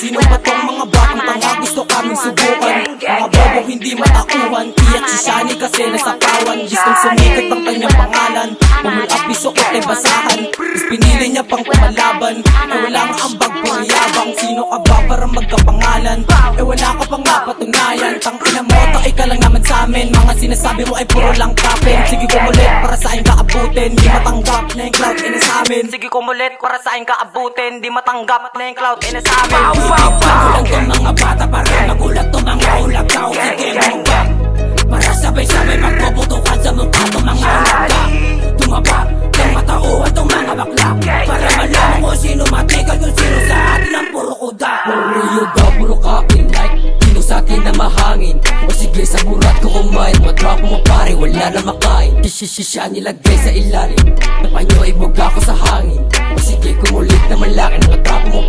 Sino ba tong mga batang tanga gusto kaming subukan? Mga bobong hindi matauhan, iyak si Shani kasi nasapawan. Gustong sumikat ang kanyang pangalan, pumulap bisokot ay basahan. Is pinili niya pang kumalaban, wala nga ambag pangiyabang. Sino ka ba para magkapangalan? Wala ka pang mapatunayan. Tangina mo, taoy ka lang naman sa amin. Mga sinasabi mo ay puro lang kapin. Sige kumulit para sa akin kaabutin, di matanggap na yung cloud ay nasa amin. Sige kumulit para sa akin kaabutin, di matanggap na yung cloud ay nasa amin. Magulang tong mga bata para magulat tong mga ulagaw. Sige mong para sabay-sabay magpuputukan sa mukha tong mga ulagaw. Tumaba ng matauhan tong mga bakla para malaman kung sino matigal, kung sino sa atin ang puro kuda. Puro daw, puro kapin like sino sa atin na mahangin. O sige sa burat ko kumain, matrapo mo pare, wala na makain. Shishisha nilagay sa ilalim, napanyo ibog ako sa hangin. O sige kumulit na malaki, matrapo mo